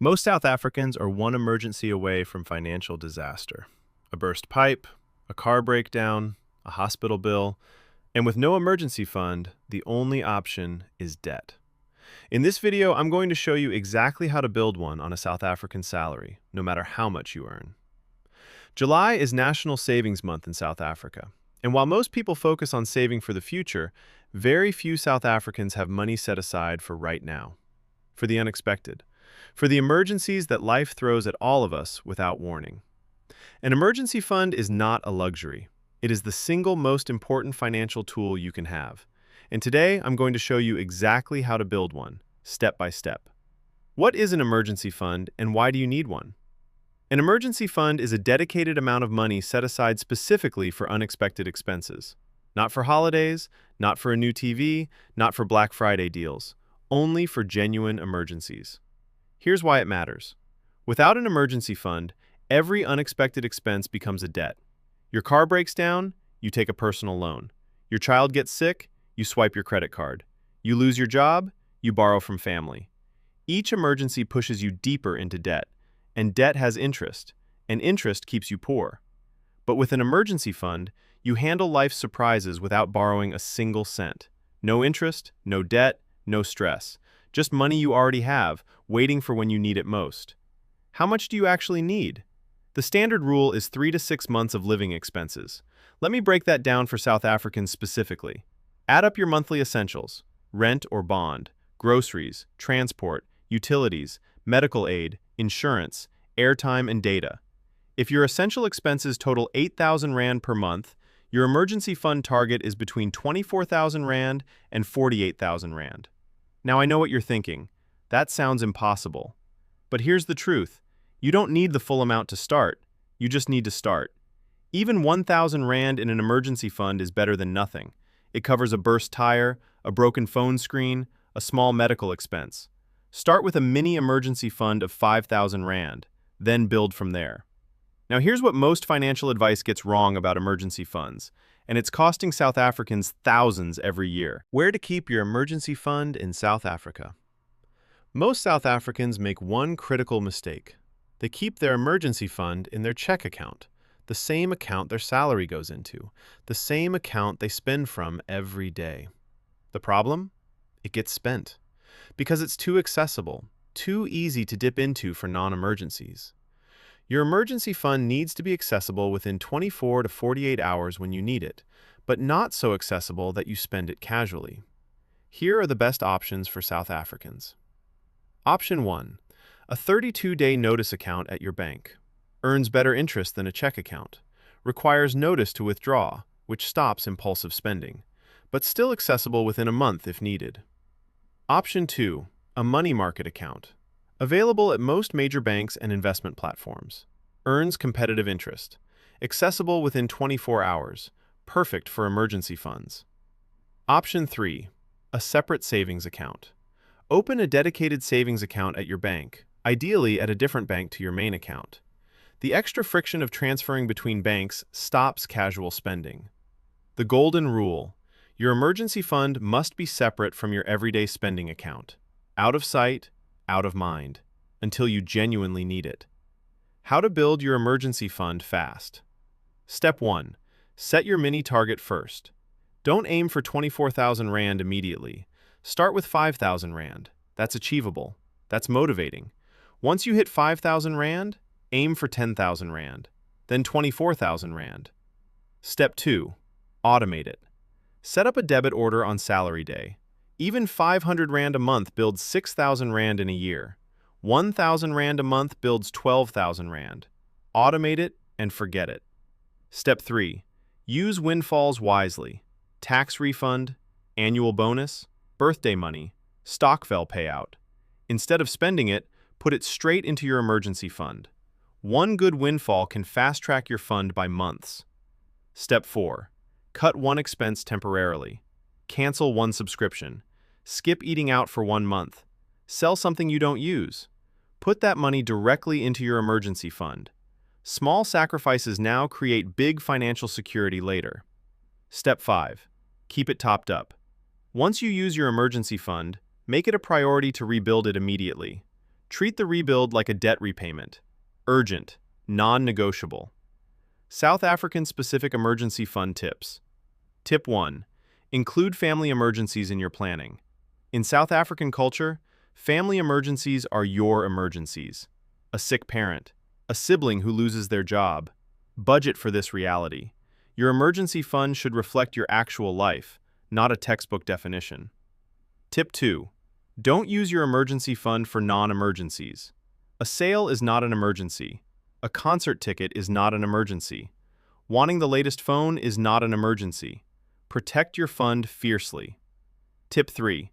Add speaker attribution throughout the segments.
Speaker 1: Most South Africans are one emergency away from financial disaster. A burst pipe, a car breakdown, a hospital bill, and with no emergency fund, the only option is debt. In this video, I'm going to show you exactly how to build one on a South African salary, no matter how much you earn. July is National Savings Month in South Africa, and while most people focus on saving for the future, very few South Africans have money set aside for right now, for the unexpected, for the emergencies that life throws at all of us without warning. An emergency fund is not a luxury. It is the single most important financial tool you can have. And today, I'm going to show you exactly how to build one, step by step. What is an emergency fund, and why do you need one? An emergency fund is a dedicated amount of money set aside specifically for unexpected expenses. Not for holidays, not for a new TV, not for Black Friday deals, only for genuine emergencies. Here's why it matters. Without an emergency fund, every unexpected expense becomes a debt. Your car breaks down, you take a personal loan. Your child gets sick, you swipe your credit card. You lose your job, you borrow from family. Each emergency pushes you deeper into debt, and debt has interest, and interest keeps you poor. But with an emergency fund, you handle life's surprises without borrowing a single cent. No interest, no debt, no stress. Just money you already have, waiting for when you need it most. How much do you actually need? The standard rule is 3 to 6 months of living expenses. Let me break that down for South Africans specifically. Add up your monthly essentials: rent or bond, groceries, transport, utilities, medical aid, insurance, airtime, and data. If your essential expenses total 8,000 Rand per month, your emergency fund target is between 24,000 Rand and 48,000 Rand. Now I know what you're thinking. That sounds impossible. But here's the truth. You don't need the full amount to start. You just need to start. Even 1,000 Rand in an emergency fund is better than nothing. It covers a burst tire, a broken phone screen, a small medical expense. Start with a mini emergency fund of 5,000 Rand, then build from there. Now here's what most financial advice gets wrong about emergency funds, and it's costing South Africans thousands every year. Where to keep your emergency fund in South Africa? Most South Africans make one critical mistake. They keep their emergency fund in their check account, the same account their salary goes into, the same account they spend from every day. The problem? It gets spent. Because it's too accessible, too easy to dip into for non-emergencies. Your emergency fund needs to be accessible within 24 to 48 hours when you need it, but not so accessible that you spend it casually. Here are the best options for South Africans. Option 1. A 32-day notice account at your bank. Earns better interest than a check account. Requires notice to withdraw, which stops impulsive spending, but still accessible within a month if needed. Option 2. A money market account. Available at most major banks and investment platforms. Earns competitive interest. Accessible within 24 hours. Perfect for emergency funds. Option 3. A separate savings account. Open a dedicated savings account at your bank, ideally at a different bank to your main account. The extra friction of transferring between banks stops casual spending. The golden rule: your emergency fund must be separate from your everyday spending account. Out of sight, out of mind, until you genuinely need it. How to build your emergency fund fast. Step 1. Set your mini target first. Don't aim for 24,000 Rand immediately. Start with 5,000 Rand. That's achievable. That's motivating. Once you hit 5,000 Rand, aim for 10,000 Rand, then 24,000 Rand. Step 2. Automate it. Set up a debit order on salary day. Even 500 Rand a month builds 6,000 Rand in a year. 1,000 Rand a month builds 12,000 Rand. Automate it and forget it. Step 3. Use windfalls wisely. Tax refund, annual bonus, birthday money, Stokvel payout. Instead of spending it, put it straight into your emergency fund. One good windfall can fast-track your fund by months. Step 4. Cut one expense temporarily. Cancel one subscription. Skip eating out for 1 month. Sell something you don't use. Put that money directly into your emergency fund. Small sacrifices now create big financial security later. Step 5. Keep it topped up. Once you use your emergency fund, make it a priority to rebuild it immediately. Treat the rebuild like a debt repayment. Urgent, non-negotiable. South African-specific emergency fund tips. Tip 1. Include family emergencies in your planning. In South African culture, family emergencies are your emergencies. A sick parent, a sibling who loses their job. Budget for this reality. Your emergency fund should reflect your actual life, not a textbook definition. Tip 2. Don't use your emergency fund for non-emergencies. A sale is not an emergency. A concert ticket is not an emergency. Wanting the latest phone is not an emergency. Protect your fund fiercely. Tip 3.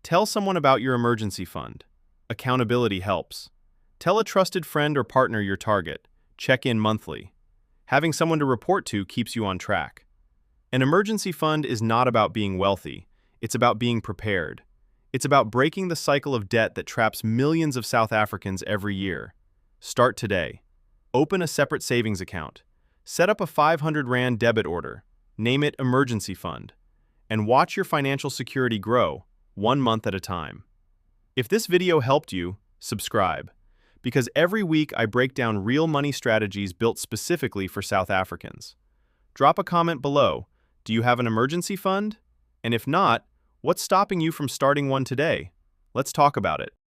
Speaker 1: Tell someone about your emergency fund. Accountability helps. Tell a trusted friend or partner your target. Check in monthly. Having someone to report to keeps you on track. An emergency fund is not about being wealthy. It's about being prepared. It's about breaking the cycle of debt that traps millions of South Africans every year. Start today. Open a separate savings account. Set up a 500 Rand debit order. Name it Emergency Fund. And watch your financial security grow, 1 month at a time. If this video helped you, subscribe. Because every week I break down real money strategies built specifically for South Africans. Drop a comment below. Do you have an emergency fund? And if not, what's stopping you from starting one today? Let's talk about it.